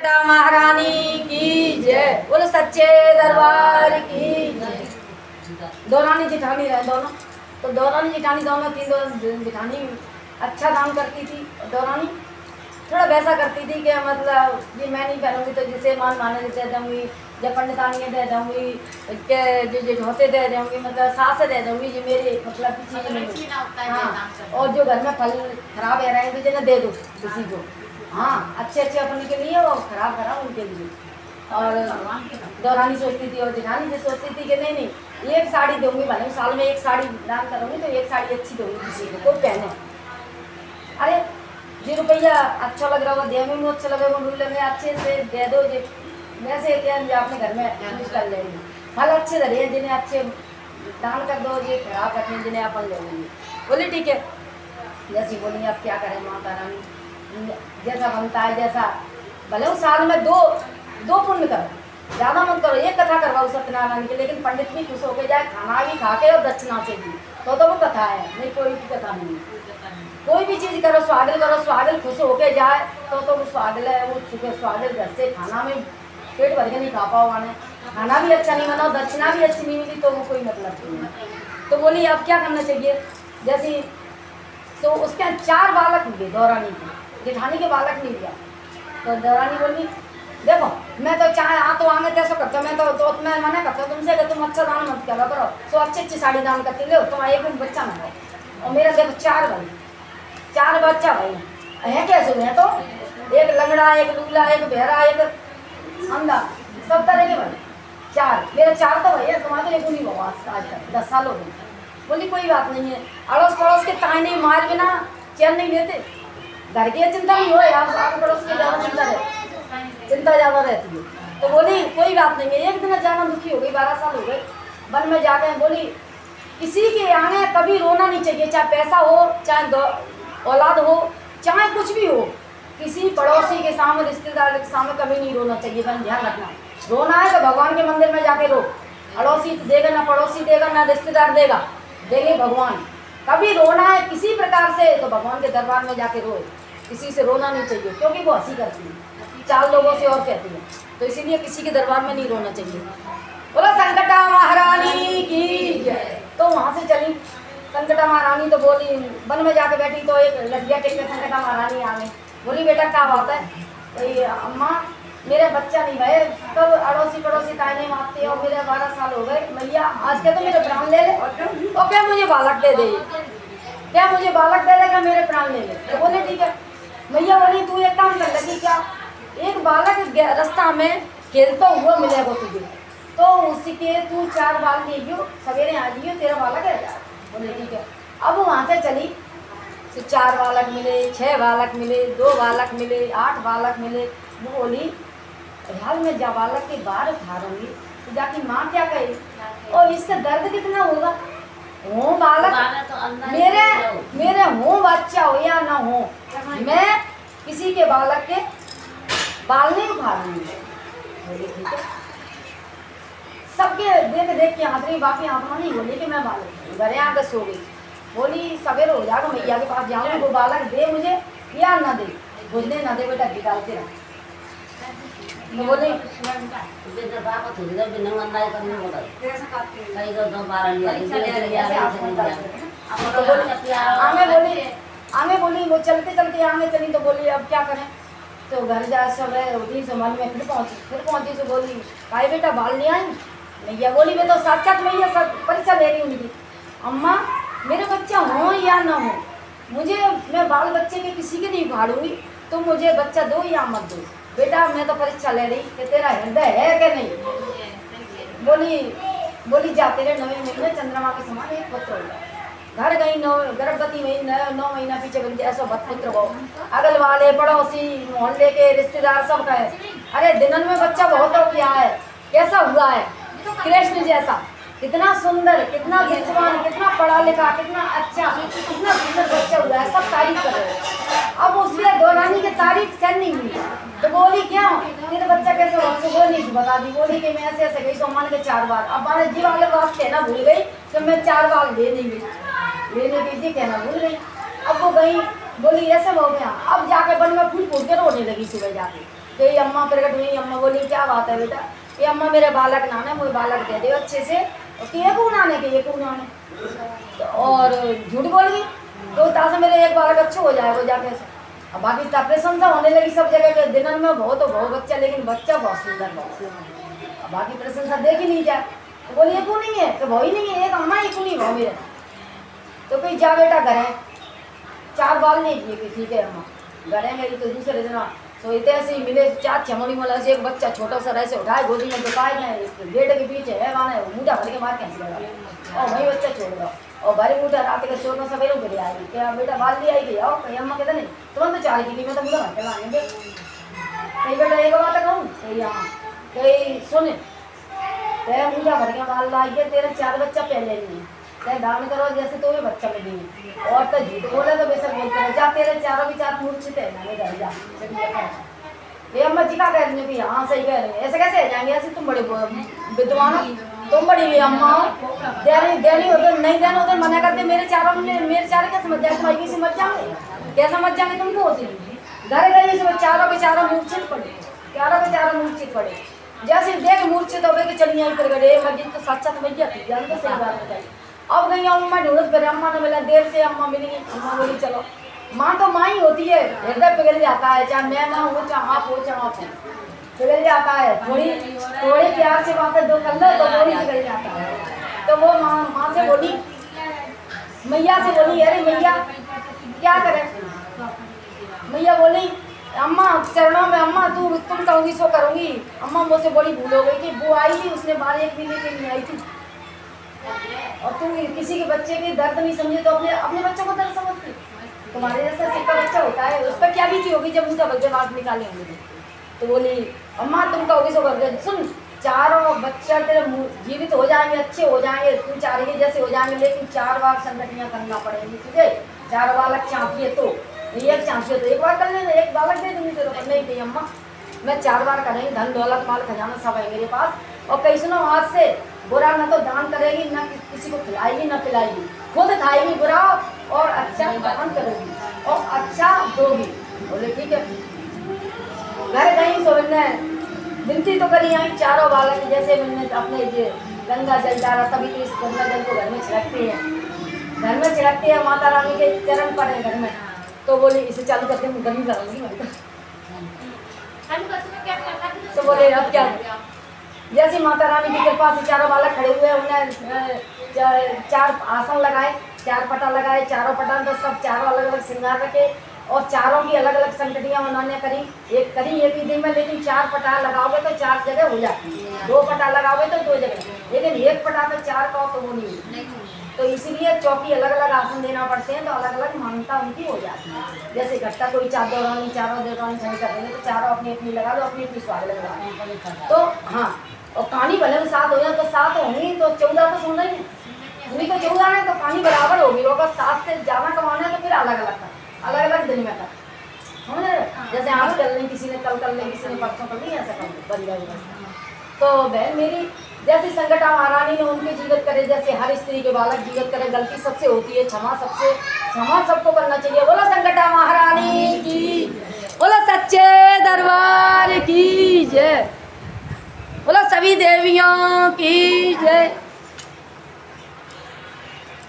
संकटा महारानी की जय। बोलो सच्चे दरबार की जय। दौरानी जिठानी रहे दोनों, तो दौरानी जिठानी दोनों तीन जिठानी अच्छा काम करती थी। दौरानी थोड़ा वैसा करती थी कि मतलब ये मैं नहीं पहनूंगी तो जिसे मान माने दे दूँगी, जब पंडितानियाँ दे दूँगी, के जो ढोते दे दूँगी, मतलब सास दे दूँगी, जो मेरे मतलब की चीज़ नहीं। हाँ, और जो घर में फल खराब है रहे तो जिन्हें दे दो किसी को। हाँ, अच्छे अच्छे अपने के लिए और खराब खराब उनके लिए। और दौरानी सोचती थी और जिठानी से सोचती थी कि नहीं नहीं एक साड़ी दूंगी, भले साल में एक साड़ी दान करूँगी तो एक साड़ी अच्छी दूंगी किसी को, कोई पहने। अरे जी रुपया अच्छा लग रहा होगा, देने में अच्छा लगेगा, मुझे लगे अच्छे से दे दो जी, वैसे अपने घर में यूज कर लेंगे। फल अच्छे धरे जिन्हें अच्छे दान कर दो, ये खराब रखें जिन्हें अपन ले लेंगे। बोली ठीक है, जैसी बोली अब क्या करें माता रानी, जैसा बनता है जैसा, भले उस साल में दो पुण्य करो, ज़्यादा मत करो, एक कथा करवाओ सत्यनारायण की, लेकिन पंडित भी खुश होके जाए, खाना भी खा के और दक्षिणा से भी, तो वो कथा है, नहीं कोई भी कथा नहीं। कोई भी चीज़ करो, स्वागल खुश होके जाए तो वो स्वागल है, वो स्वागल घर से खाना में पेट भर के नहीं खा पाओ, आने खाना भी अच्छा नहीं बनाओ, दक्षिणा भी अच्छी नहीं मिली तो वो कोई मतलब नहीं। तो बोली अब क्या करना चाहिए, जैसे तो उसके 4 बालक हुए दौरानी के, जेठानी के बालक नहीं हुआ। तो दौरानी बोली देखो मैं तो चाहे तो आगे कैसे करता, मैं तो मैं मना करता तुमसे कि तुम अच्छा दान मत करो, सो अच्छी साड़ी दान करती ले, तुम एक बच्चा ना हो, और मेरा देखो 4 भाई, 4 बच्चा भाई है, कैसे हुए हैं तो एक लंगड़ा, एक लूला, एक बहरा, एक अंधा, सब तरह के भाई 4, मेरे 4 तो भैया, तुम्हारे तो एक नहीं हुआ आज तक 10 साल हो गए। बोली कोई बात नहीं है, अड़ोस पड़ोस के ताने मार बिना चैन नहीं लेते, घर की चिंता नहीं हो यार, आस पड़ोस की ज़्यादा चिंता ज़्यादा रहती है। तो बोली कोई बात नहीं है, एक दिन अचानक दुखी हो गई, 12 साल हो गए, वन में जाके बोली किसी के आगे कभी रोना नहीं चाहिए, चाहे पैसा हो, चाहे औलाद हो, चाहे कुछ भी हो, किसी पड़ोसी के सामने, रिश्तेदार के सामने कभी नहीं रोना चाहिए। बन ध्यान रखना, रोना है तो भगवान के मंदिर में जाके रो, अड़ोसी देगा ना, पड़ोसी देगा ना, रिश्तेदार देगा, देंगे भगवान। कभी रोना है किसी प्रकार से तो भगवान के दरबार में जाके रोए, किसी से रोना नहीं चाहिए, क्योंकि वो हंसी करती है, 4 लोगों से और कहती है, तो इसीलिए किसी के दरबार में नहीं रोना चाहिए। बोलो संकटा महारानी की जय। तो वहाँ से चली संकटा महारानी, तो बोली वन में जाके बैठी, तो एक लड़किया टेक के संकटा महारानी आ गई। बोली बेटा क्या बात है, तो अम्मा मेरे बच्चा नहीं भाई, तब अड़ोसी पड़ोसी ताने मारते, और मेरे 12 साल हो गए मैया, आज के तो मेरे प्राण ले ले, और क्या मुझे बालक दे दे, क्या मुझे बालक दे देगा, मेरे प्राण ले ले। तो बोले ठीक है। मैया बोली तू एक काम कर लगी क्या, एक बालक रास्ता में खेलता हुआ मिलेगा तुझे, तो उसी के तू 4 बाल ले लियो, सवेरे आ जाइयो, तेरा बालक है। बोले ठीक है। अब वहाँ से चली, तो 4 बालक मिले, 6 बालक मिले, 2 बालक मिले, 8 बालक मिले। वो बोली यार मैं जा बालक के बाहर उठा दूँगी, तो जाके माँ क्या कहे, और इसका दर्द कितना होगा, हो बालक तो मेरे हो बच्चा हो या ना हो, मैं किसी के बालक के बाल नहीं उठा दूँगी। बोली ठीक है। सबके देख देख के हाथ रही, बाकी आत्मा नहीं बोली कि मैं बालक घरे आकर सो गई। बोली सवेरे हो जाएगा, मैया के पास जाऊँगी, वो बालक दे मुझे या ना दे, बोलने ना दे बेटा घी डालते रह। तो बोले आगे बोली वो चलते चलते आगे चली, तो बोली अब क्या करें, तो घर जा सब उठी से मन में फिर पहुंची तो बोली भाई बेटा बाल ले आई। मैया बोली मैं तो साक्षात मैया सब परीक्षा ले रही हूँ उनकी, अम्मा मेरे बच्चा हो या ना हो, मुझे मैं बाल बच्चे के किसी के नहीं उखाड़ूंगी, तुम मुझे बच्चा दो या मत दो, बेटा मैं तो परीक्षा ले रही कि तेरा हृदय है कि नहीं। बोली जाते रहे 9वें महीने चंद्रमा के समान एक पुत्र होगा, घर गई गर्भवती में 9 महीना पीछे बन गया, ऐसा पुत्र हो, अगल वाले पड़ोसी मोहल्ले के रिश्तेदार सब कहे अरे दिनन में बच्चा बहुत हो गया है, कैसा हुआ है, कृष्ण जैसा, कितना सुंदर, कितना विद्वान, कितना पढ़ा लिखा, कितना अच्छा, कितना सुंदर बच्चा हुआ है, सब तारीफ कर रहे हैं। अब उसने दौरानी की तारीफ सहन नहीं हुई, तो बोली क्या तेरा बच्चा कैसे हुआ, तो बोली बता दी, बोली कि मैं ऐसे गई सोमान के 4 बार, अब बार जी वाले बात कहना भूल गई तो मैं 4 बार ले नहीं गई, लेने दीजिए कहना भूल गई। अब वो गई, बोली ऐसे हो गया, अब जाके बन में फूल फूल के रोने लगी सुबह जाके, कि अम्मा प्रकट हुई। अम्मा बोली क्या बात है बेटा? ये अम्मा मेरे बालक नाने, मुझे बालक दे दे अच्छे से। कि ये कौन आने के, ये कौन आने, और झूठ बोल गई। तो तासे मेरे एक बालक अच्छे हो जाए वो जाके। अब बाकी प्रशंसा होने लगी सब जगह के, दिनन में बहुत बच्चा, लेकिन बच्चा बहुत सुंदर, बहुत सुंदर। अब बाकी प्रशंसा देखी नहीं जाए। तो बोली ये क्यों नहीं है? तो वही नहीं है, एक अम्मा ही क्यों नहीं भाव मेरे। तो कोई जा बेटा घर है, 4 बाल नहीं किए, ठीक है अम्मा घर है मेरी। तो दूसरे दिन सोते ऐसे ही मिले 4 छमड़ी वाला से एक बच्चा छोटा सा ऐसे उठाए गोदी में, दुकाए गए गेट के पीछे है वहाँ मुँह भर के मार कैसे लगा, और वही बच्चा छोड़ दो। और भारी मुँह रात के शोर में सवेरे उठ आई, क्या बेटा बाल दी आई गई, आओ कहीं अम्मा कहते नहीं तुम तो 4 की मैं तो मुझे घर चला आएंगे। कहीं बेटा एक बात कहूँ, कहीं यहाँ कहीं सुन, तेरा मुँह भर के बाल लाइए, तेरे 4 बच्चा पहले नहीं है, चाहे दान करो जैसे तो भी बच्चा मिलेंगे, और तो झूठ बोले तो बेशक बोलते रहे, जा तेरे चारों भी 4 मूर्छित है मैंने घर जा। ये अम्मा जी का कह रही है कि हाँ सही कह रही है, ऐसे कैसे हो जाएंगे, ऐसे तुम बड़े विद्वान हो, तुम बड़ी हुई अम्मा हो, देनी हो तो नहीं देना हो तो मना करते। मेरे चारों क्या समझ जाए, तुम्हारी समझ जाओगे क्या, समझ जाएंगे तुमको होती घर गई से चारों के चारों मूर्छित पड़े, चारों के चारों मूर्छित पड़े। जैसे देख मूर्छित हो गए कि चलिए यहाँ पर गए मस्जिद तो साक्षात मैया थी, जान तो सही बात बताई। अब गई अम्मा ढूंढत फिर, अम्मा ने मिला, देर से अम्मा मिली। अम्मा बोली चलो, माँ तो माँ ही होती है, हृदय पिघल जाता है, चाहे मैं माँ हो चाहे आप हो चाहे आप हो, पिघल जाता है। थोड़ी प्यार से बातें दो कर लो तो थोड़ी पिघल जाता है। तो वो माँ से बोली, मैया से बोली अरे मैया क्या करे। मैया बोली अम्मा चरणों में, अम्मा तुम कहोगी सो करूँगी। अम्मा मुझसे बड़ी भूल हो गई कि वो आई थी, उसने 12-1 महीने के लिए आई थी, और तुम किसी के बच्चे की दर्द नहीं समझे तो अपने बच्चों को दर्द समझती। तुम्हारे जैसा सिक्का बच्चा होता है, उस पर क्या बीती होगी जब उनका बच्चे बात निकाले होंगे। तो बोली अम्मा तुम कहोगी सो कर, सुन 4 बच्चा तेरे जीवित हो जाएंगे, अच्छे हो जाएंगे, तुम 4 के जैसे हो जाएंगे, लेकिन 4 बार संगठनियाँ करना पड़ेगी तुझे। 4 बालक चाहिए तो एक चाहिए तो 1 बार कर लेना, 1 बालक दे दूँगी तेरे को। नहीं थी अम्मा मैं 4 बार करेंगे, धन दौलत माल खजाना सब है मेरे पास। और कहीं सुनो आज से बुरा न तो दान करेगी, न किसी को खिलाएगी न पिलाएगी, खुद खाएगी बुरा और अच्छा दान करेगी और अच्छा दोगी। बोले ठीक है। घर गई सो मैंने विनती तो करी आई, 4 बालक जैसे मैंने अपने गंगा जल जा रहा, तभी तो इस गंगा जल को घर में छिड़कती है, घर में छिड़कती है, माता रानी के चरण पड़े घर में। तो बोली इसे चालू करके गर्मी लगाऊंगी। तो बोले अब क्या, जैसे माता रानी की कृपा से 4 बालक खड़े हुए, उन्हें 4 आसन लगाए, 4 पटा लगाए, 4 पटा तो सब 4 अलग अलग श्रृंगार रखे, और 4 की अलग अलग संगठियाँ उन्होंने करी एक ही दिन में। लेकिन 4 पटा लगाओगे तो 4 जगह हो जाती है, 2 पटा लगाओगे तो 2 जगह, लेकिन 1 पटा तो 4 का तो वो नहीं। तो इसीलिए चौकी अलग अलग आसन देना पड़ते हैं, तो अलग अलग मान्यता उनकी हो जाती है। जैसे इकट्ठा कोई 4 दौरानी 4 दौरानी सही कर देंगे तो 4 अपनी अपनी लगा लो, अपनी अपनी स्वाद लगा लो। तो हाँ, और कहानी भले 7 हो जाए तो 7 होंगी तो 14 तो सुन रही है, उन्हीं को 14 है तो कहानी बराबर होगी। अगर 7 से ज़्यादा कमाना है तो फिर अलग अलग दिन में कर, समझ रहे। जैसे आज कर लें, किसी ने कल कर लें, किसी ने परसों कर लें, ऐसा कर बन जाएगा। तो बहन मेरी जैसे संकटा महारानी ने उनके जीवित करे, जैसे हर स्त्री के बालक जीवित करे। गलती सबसे होती है, क्षमा सबको करना चाहिए। बोलो संकटा महारानी की, बोलो सच्चे दरबार की जय, बोलो सभी देवियों की जय।